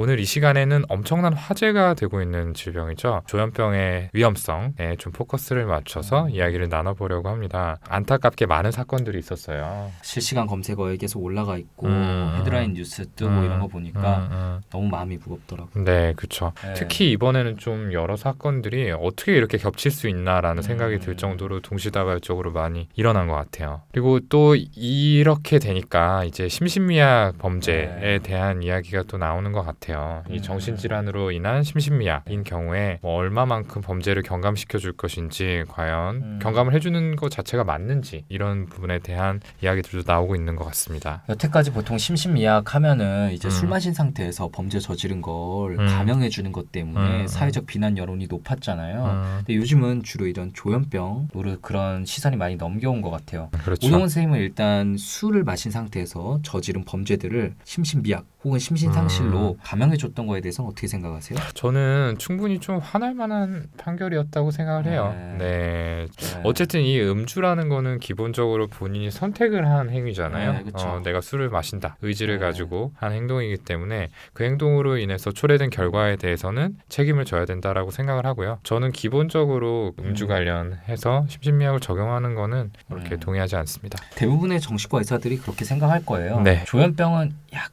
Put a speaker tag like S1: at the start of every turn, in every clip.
S1: 오늘 이 시간에는 엄청난 화제가 되고 있는 질병이죠. 조현병의 위험성에 좀 포커스를 맞춰서 이야기를 나눠보려고 합니다. 안타깝게 많은 사건들이 있었어요.
S2: 실시간 검색어에 계속 올라가 있고 헤드라인 뉴스 뜨고 이런 거 보니까 너무 마음이 무겁더라고요.
S1: 네, 그렇죠.
S2: 네.
S1: 특히 이번에는 좀 여러 사건들이 어떻게 이렇게 겹칠 수 있나라는 생각이 들 정도로 동시다발적으로 많이 일어난 것 같아요. 그리고 또 이렇게 되니까 이제 심신미약 범죄에 대한 이야기가 또 나오는 것 같아요. 이 정신질환으로 인한 심신미약인 경우에 뭐 얼마만큼 범죄를 경감시켜 줄 것인지, 과연 경감을 해주는 것 자체가 맞는지, 이런 부분에 대한 이야기들도 나오고 있는 것 같습니다.
S2: 여태까지 보통 심신미약 하면은 이제 술 마신 상태에서 범죄 저지른 걸 감형해 주는 것 때문에 사회적 비난 여론이 높았잖아요. 근데 요즘은 주로 이런 조현병으로 그런 시선이 많이 넘겨온 것 같아요.
S1: 그렇죠.
S2: 오동훈 선생님은 일단 술을 마신 상태에서 저지른 범죄들을 심신미약 혹은 심신상실로 감형해 줬던 거에 대해서 어떻게 생각하세요?
S1: 저는 충분히 좀 화날 만한 판결이었다고 생각을 해요. 네. 어쨌든 이 음주라는 거는 기본적으로 본인이 선택을 한 행위잖아요.
S2: 네, 그쵸.
S1: 내가 술을 마신다. 의지를 가지고 한 행동이기 때문에 그 행동으로 인해서 초래된 결과에 대해서는 책임을 져야 된다라고 생각을 하고요. 저는 기본적으로 음주 관련해서 심신미약을 적용하는 거는 그렇게 동의하지 않습니다.
S2: 대부분의 정신과 의사들이 그렇게 생각할 거예요.
S1: 네.
S2: 조현병은 약간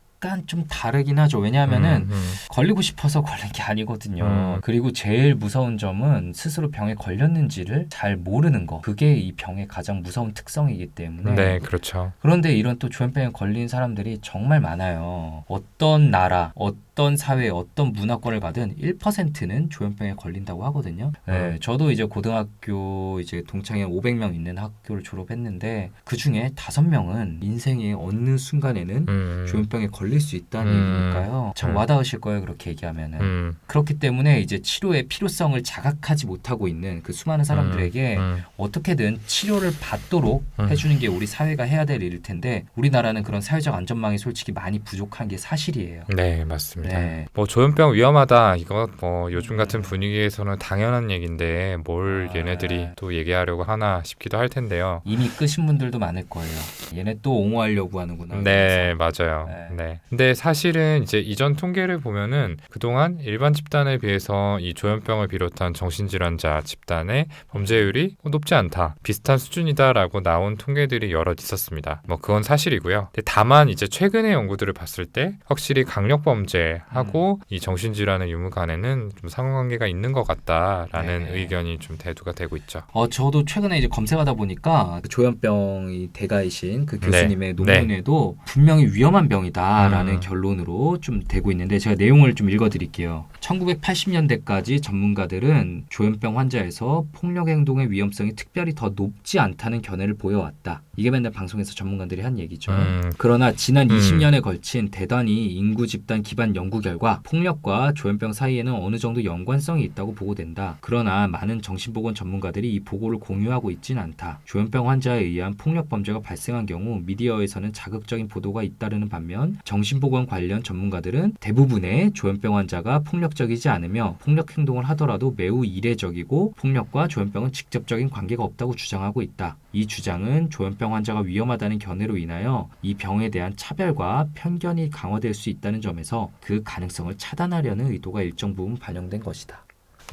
S2: 좀 다르긴 하죠. 왜냐하면은 걸리고 싶어서 걸린 게 아니거든요. 그리고 제일 무서운 점은 스스로 병에 걸렸는지를 잘 모르는 거. 그게 이 병의 가장 무서운 특성이기 때문에.
S1: 네, 그렇죠.
S2: 그런데 이런 또 조현병에 걸린 사람들이 정말 많아요. 어떤 나라, 어떤 사회, 어떤 문화권을 가든 1%는 조현병에 걸린다고 하거든요. 네, 저도 이제 고등학교 이제 동창회 500명 있는 학교를 졸업했는데 그 중에 5명은 인생의 어느 순간에는 조현병에 걸릴 수 있다는 얘기니까요. 참 와닿으실 거예요, 그렇게 얘기하면은. 그렇기 때문에 이제 치료의 필요성을 자각하지 못하고 있는 그 수많은 사람들에게 어떻게든 치료를 받도록 해주는 게 우리 사회가 해야 될 일일 텐데 우리나라는 그런 사회적 안전망이 솔직히 많이 부족한 게 사실이에요.
S1: 네, 맞습니다.
S2: 네.
S1: 뭐 조현병 위험하다, 이거 뭐 요즘 같은 분위기에서는 당연한 얘기인데 뭘 얘네들이 또 얘기하려고 하나 싶기도 할 텐데요.
S2: 이미 끄신 분들도 많을 거예요. 얘네 또 옹호하려고 하는구나.
S1: 네, 맞아요. 네. 근데 사실은 이제 이전 통계를 보면은 그동안 일반 집단에 비해서 이 조현병을 비롯한 정신질환자 집단의 범죄율이 높지 않다, 비슷한 수준이다라고 나온 통계들이 여럿 있었습니다. 뭐 그건 사실이고요. 근데 다만 이제 최근의 연구들을 봤을 때 확실히 강력 범죄하고 이 정신질환의 유무 간에는 좀 상관관계가 있는 것 같다라는 의견이 좀 대두가 되고 있죠.
S2: 저도 최근에 이제 검색하다 보니까 그 조현병이 대가이신 그 교수님의 논문에도 분명히 위험한 병이다라는 결론으로 좀 되고 있는데 제가 내용을 좀 읽어드릴게요. 1980년대까지 전문가들은 조현병 환자에서 폭력 행동의 위험성이 특별히 더 높지 않다는 견해를 보여왔다. 이게 맨날 방송에서 전문가들이 한 얘기죠. 그러나 지난 20년에 걸친 대단히 인구 집단 기반 연구 결과 폭력과 조현병 사이에는 어느 정도 연관성이 있다고 보고된다. 그러나 많은 정신보건 전문가들이 이 보고를 공유하고 있지는 않다. 조현병 환자에 의한 폭력 범죄가 발생한 경우 미디어에서는 자극적인 보도가 잇따르는 반면 정신보건 관련 전문가들은 대부분의 조현병 환자가 폭력적이지 않으며 폭력 행동을 하더라도 매우 이례적이고 폭력과 조현병은 직접적인 관계가 없다고 주장하고 있다. 이 주장은 조현병 환자가 위험하다는 견해로 인하여 이 병에 대한 차별과 편견이 강화될 수 있다는 점에서 그 가능성을 차단하려는 의도가 일정 부분 반영된 것이다.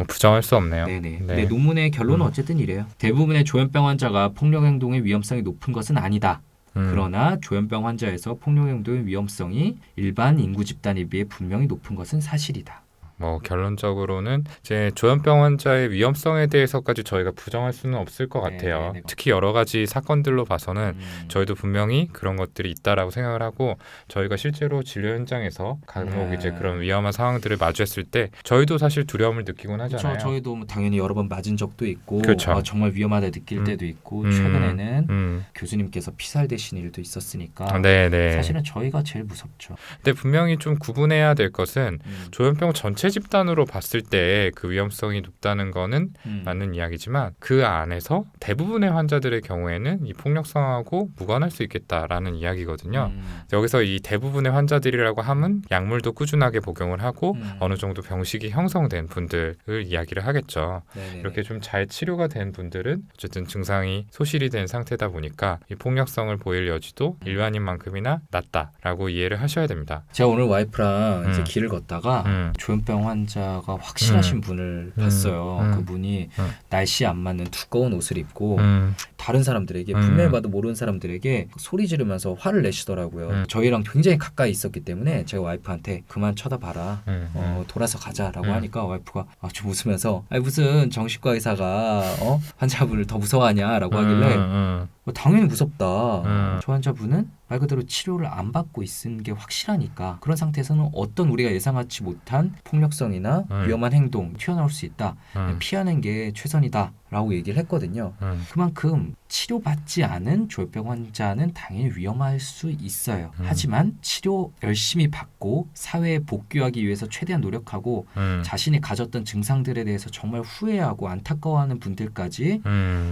S1: 부정할 수 없네요.
S2: 네네. 네, 논문의 결론은 어쨌든 이래요. 대부분의 조현병 환자가 폭력 행동의 위험성이 높은 것은 아니다. 그러나 조현병 환자에서 폭력 행동의 위험성이 일반 인구 집단에 비해 분명히 높은 것은 사실이다.
S1: 뭐 결론적으로는 이제 조현병 환자의 위험성에 대해서까지 저희가 부정할 수는 없을 것 같아요. 특히 여러 가지 사건들로 봐서는 저희도 분명히 그런 것들이 있다라고 생각을 하고, 저희가 실제로 진료 현장에서 간혹 이제 그런 위험한 상황들을 마주했을 때 저희도 사실 두려움을 느끼곤 하잖아요.
S2: 그렇죠. 저희도 뭐 당연히 여러 번 맞은 적도 있고 정말 위험하다 느낄 때도 있고 최근에는 교수님께서 피살되신 일도 있었으니까 사실은 저희가 제일 무섭죠.
S1: 근데 분명히 좀 구분해야 될 것은 조현병 전체 전체 집단으로 봤을 때 그 위험성이 높다는 거는 맞는 이야기지만 그 안에서 대부분의 환자들의 경우에는 이 폭력성하고 무관할 수 있겠다라는 이야기거든요. 여기서 이 대부분의 환자들이라고 하면 약물도 꾸준하게 복용을 하고 어느 정도 병식이 형성된 분들을 이야기를 하겠죠.
S2: 네네네.
S1: 이렇게 좀 잘 치료가 된 분들은 어쨌든 증상이 소실이 된 상태다 보니까 이 폭력성을 보일 여지도 일반인만큼이나 낮다라고 이해를 하셔야 됩니다.
S2: 제가 오늘 와이프랑 이제 길을 걷다가 조현병 환자가 확실하신 분을 봤어요. 그분이 날씨에 안 맞는 두꺼운 옷을 입고 다른 사람들에게 분명히 봐도 모르는 사람들에게 소리 지르면서 화를 내시더라고요. 저희랑 굉장히 가까이 있었기 때문에 제가 와이프한테 그만 쳐다봐라. 돌아서 가자라고 하니까 와이프가 좀 웃으면서 아니 무슨 정신과 의사가 환자분을 더 무서워하냐라고 하길래 당연히 무섭다. 저 환자분은 말 그대로 치료를 안 받고 있는 게 확실하니까 그런 상태에서는 어떤 우리가 예상하지 못한 폭력성이나 위험한 행동 튀어나올 수 있다. 피하는 게 최선이다 라고 얘기를 했거든요. 그만큼 치료받지 않은 조현병 환자는 당연히 위험할 수 있어요. 하지만 치료 열심히 받고 사회에 복귀하기 위해서 최대한 노력하고 자신이 가졌던 증상들에 대해서 정말 후회하고 안타까워하는 분들까지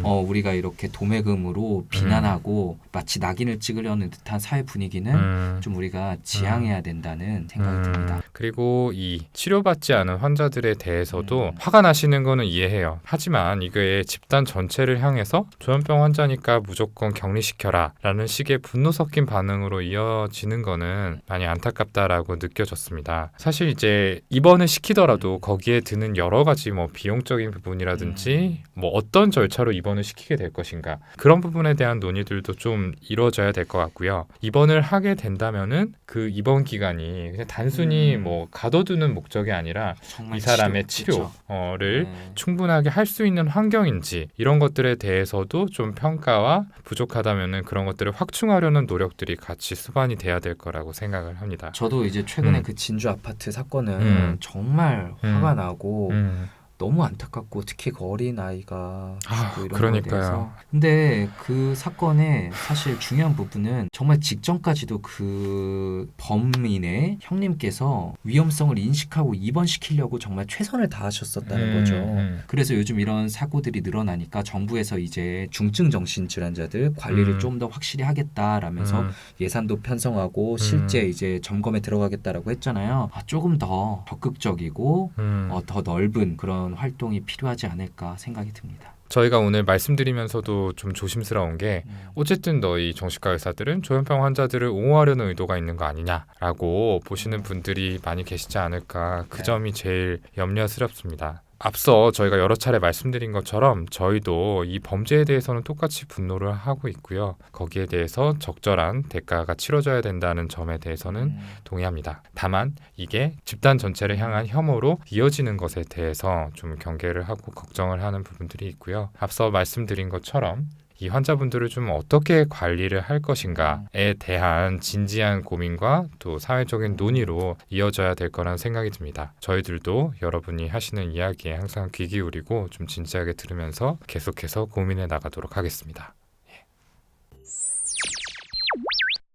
S2: 우리가 이렇게 도매금으로 비난하고 마치 낙인을 찍으려는 듯한 사회 분위기는 좀 우리가 지양해야 된다는 생각이 듭니다.
S1: 그리고 이 치료받지 않은 환자들에 대해서도 화가 나시는 거는 이해해요. 하지만 이게 집단 전체를 향해서 조현병 환자니까 무조건 격리시켜라 라는 식의 분노 섞인 반응으로 이어지는 거는 많이 안타깝다라고 느껴졌습니다. 사실 이제 입원을 시키더라도 거기에 드는 여러 가지 뭐 비용적인 부분이라든지 뭐 어떤 절차로 입원을 시키게 될 것인가 그런 부분에 대한 논의들도 좀 이루어져야 될 것 같고요. 입원을 하게 된다면은 그 입원 기간이 그냥 단순히 뭐 가둬두는 목적이 아니라 이 사람의 치료를 충분하게 할 수 있는 환경인지 이런 것들에 대해서도 좀 평가와 부족하다면은 그런 것들을 확충하려는 노력들이 같이 수반이 돼야 될 거라고 생각을 합니다.
S2: 저도 이제 최근에 그 진주 아파트 사건은 정말 화가 나고 너무 안타깝고 특히 그 어린 아이가 죽고 이런 거에 대해서. 근데 그 사건의 사실 중요한 부분은 정말 직전까지도 그 범인의 형님께서 위험성을 인식하고 입원시키려고 정말 최선을 다하셨었다는 거죠. 그래서 요즘 이런 사고들이 늘어나니까 정부에서 이제 중증 정신질환자들 관리를 좀 더 확실히 하겠다라면서 예산도 편성하고 실제 이제 점검에 들어가겠다라고 했잖아요. 조금 더 적극적이고 더 넓은 그런 활동이 필요하지 않을까 생각이 듭니다.
S1: 저희가 오늘 말씀드리면서도 좀 조심스러운 게 어쨌든 너희 정신과 의사들은 조현병 환자들을 옹호하려는 의도가 있는 거 아니냐라고 보시는 분들이 많이 계시지 않을까 그 점이 제일 염려스럽습니다. 앞서 저희가 여러 차례 말씀드린 것처럼 저희도 이 범죄에 대해서는 똑같이 분노를 하고 있고요. 거기에 대해서 적절한 대가가 치러져야 된다는 점에 대해서는 동의합니다. 다만 이게 집단 전체를 향한 혐오로 이어지는 것에 대해서 좀 경계를 하고 걱정을 하는 부분들이 있고요. 앞서 말씀드린 것처럼 이 환자분들을 좀 어떻게 관리를 할 것인가에 대한 진지한 고민과 또 사회적인 논의로 이어져야 될 거란 생각이 듭니다. 저희들도 여러분이 하시는 이야기에 항상 귀 기울이고 좀 진지하게 들으면서 계속해서 고민해 나가도록 하겠습니다.